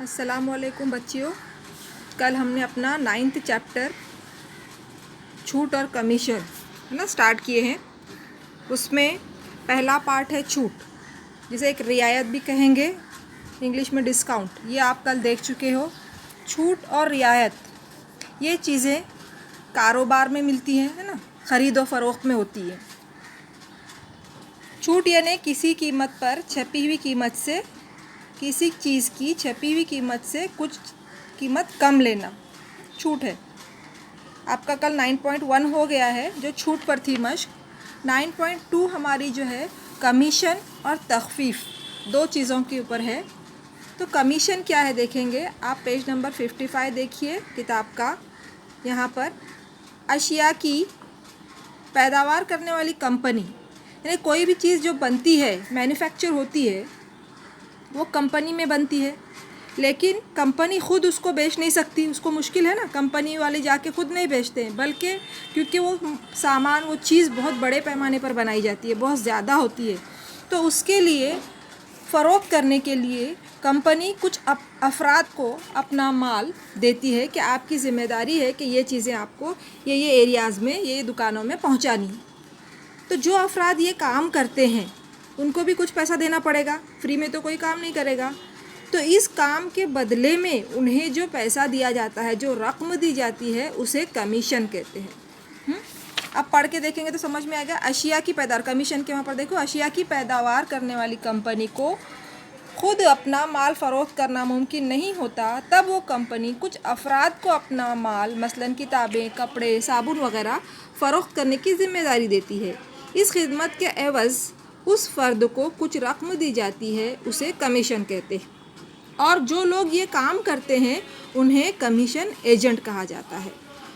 अस्सलामुअलैकुम बच्चियों। कल हमने अपना 9th चैप्टर छूट और कमीशन है ना स्टार्ट किए हैं। उसमें पहला पार्ट है छूट, जिसे एक रियायत भी कहेंगे, इंग्लिश में डिस्काउंट। ये आप कल देख चुके हो। छूट और रियायत ये चीज़ें कारोबार में मिलती हैं, है ना, ख़रीद और फ़रोख्त में होती है। छूट यानी किसी कीमत पर छपी हुई कीमत से, किसी चीज़ की छपी हुई कीमत से कुछ कीमत कम लेना छूट है। आपका कल 9.1 हो गया है जो छूट पर थी मश्क। 9.2 हमारी जो है कमीशन और तखफीफ, दो चीज़ों के ऊपर है। तो कमीशन क्या है देखेंगे आप। पेज नंबर 55 देखिए किताब का। यहाँ पर अशिया की पैदावार करने वाली कंपनी, यानी कोई भी चीज़ जो बनती है, मैन्युफैक्चर होती है, वो कंपनी में बनती है, लेकिन कंपनी ख़ुद उसको बेच नहीं सकती। उसको मुश्किल है ना, कंपनी वाले जाके ख़ुद नहीं बेचते हैं, बल्कि क्योंकि वो सामान, वो चीज़ बहुत बड़े पैमाने पर बनाई जाती है, बहुत ज़्यादा होती है। तो उसके लिए फ़रोख्त करने के लिए कंपनी कुछ अफराद को अपना माल देती है कि आपकी ज़िम्मेदारी है कि ये चीज़ें आपको ये एरियाज़ में, ये दुकानों में पहुंचानी है। तो जो अफराद ये काम करते हैं उनको भी कुछ पैसा देना पड़ेगा, फ्री में तो कोई काम नहीं करेगा। तो इस काम के बदले में उन्हें जो पैसा दिया जाता है, जो रकम दी जाती है, उसे कमीशन कहते हैं। अब पढ़ के देखेंगे तो समझ में आएगा। अशिया की पैदावार, कमीशन के वहाँ पर देखो, अशिया की पैदावार करने वाली कंपनी को खुद अपना माल फ़रोख्त करना मुमकिन नहीं होता, तब वो कंपनी कुछ अफराद को अपना माल, मसलन किताबें, कपड़े, साबुन वगैरह फ़रोख्त करने की ज़िम्मेदारी देती है। इस खिदमत के एवज़ उस फ़र्द को कुछ रकम दी जाती है, उसे कमीशन कहते हैं। और जो लोग ये काम करते हैं उन्हें कमीशन एजेंट कहा जाता है।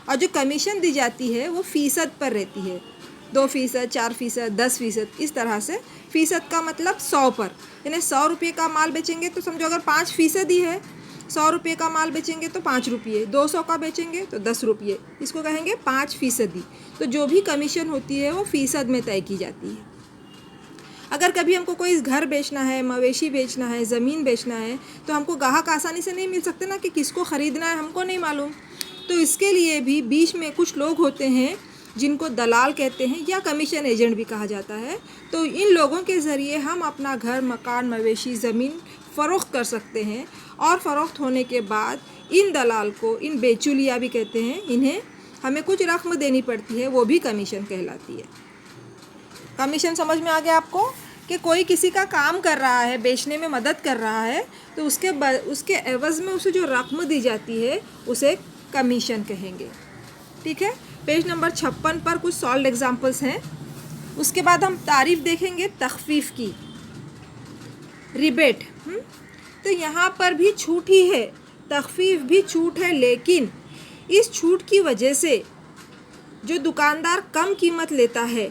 और जो कमीशन दी जाती है वो फ़ीसद पर रहती है, 2%, 4%, 10%, इस तरह से। फ़ीसद का मतलब 100 पर, यानी 100 रुपये का माल बेचेंगे तो समझो अगर 5% ही है, 100 रुपये का माल बेचेंगे तो 5 रुपये, 200 का बेचेंगे तो 10 रुपये, इसको कहेंगे 5%। तो जो भी कमीशन होती है वो फ़ीसद में तय की जाती है। अगर कभी हमको कोई घर बेचना है, मवेशी बेचना है, ज़मीन बेचना है, तो हमको ग्राहक आसानी से नहीं मिल सकते ना, कि किसको ख़रीदना है हमको नहीं मालूम। तो इसके लिए भी बीच में कुछ लोग होते हैं जिनको दलाल कहते हैं या कमीशन एजेंट भी कहा जाता है। तो इन लोगों के ज़रिए हम अपना घर, मकान, मवेशी, ज़मीन फ़रोख्त कर सकते हैं। और फ़रोख्त होने के बाद इन दलाल को, इन बेचुलिया भी कहते हैं, इन्हें हमें कुछ रकम देनी पड़ती है, वो भी कमीशन कहलाती है। कमीशन समझ में आ गया आपको, कि कोई किसी का काम कर रहा है, बेचने में मदद कर रहा है, तो उसके एवज़ में उसे जो रकम दी जाती है उसे कमीशन कहेंगे। ठीक है। पेज नंबर 56 पर कुछ सॉल्व एग्जांपल्स हैं। उसके बाद हम तारीफ़ देखेंगे तखफीफ की, रिबेट। तो यहाँ पर भी छूट ही है, तखफीफ भी छूट है, लेकिन इस छूट की वजह से जो दुकानदार कम कीमत लेता है,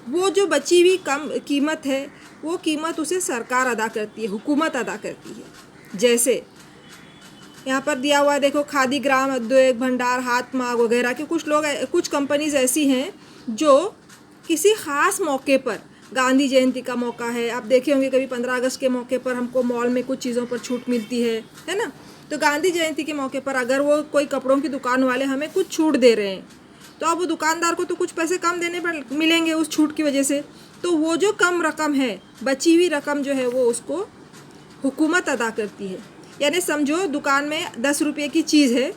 वो जो बची हुई कम कीमत है, वो कीमत उसे सरकार अदा करती है, हुकूमत अदा करती है। जैसे यहाँ पर दिया हुआ है, देखो, खादी ग्राम उद्योग भंडार, हाथ माग वगैरह के कुछ कंपनीज ऐसी हैं जो किसी ख़ास मौके पर, गांधी जयंती का मौका है, आप देखे होंगे कभी 15 अगस्त के मौके पर हमको मॉल में कुछ चीज़ों पर छूट मिलती है ना। तो गांधी जयंती के मौके पर अगर वो कोई कपड़ों की दुकान वाले हमें कुछ छूट दे रहे हैं, तो अब वो दुकानदार को तो कुछ पैसे कम देने पर मिलेंगे उस छूट की वजह से। तो वो जो कम रकम है, बची हुई रकम जो है, वो उसको हुकूमत अदा करती है। यानी समझो दुकान में 10 रुपये की चीज़ है,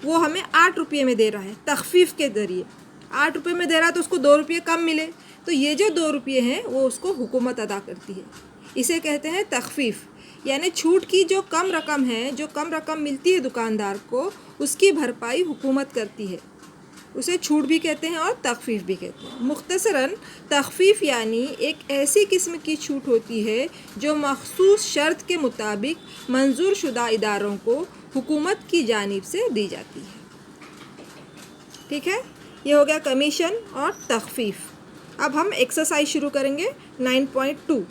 वो हमें 8 रुपये में दे रहा है, तखफीफ के ज़रिए 8 रुपये में दे रहा है, तो उसको 2 रुपये कम मिले, तो ये जो 2 रुपये हैं वो उसको हुकूमत अदा करती है। इसे कहते हैं तखफीफ। यानी छूट की जो कम रकम है, जो कम रकम मिलती है दुकानदार को, उसकी भरपाई हुकूमत करती है, उसे छूट भी कहते हैं और तखफीफ भी कहते हैं। मुख्तसरन तखफीफ यानी एक ऐसी किस्म की छूट होती है जो मखसूस शर्त के मुताबिक मंजूर शुदा इदारों को हुकूमत की जानिब से दी जाती है। ठीक है, ये हो गया कमीशन और तखफीफ। अब हम एक्सरसाइज शुरू करेंगे 9.2।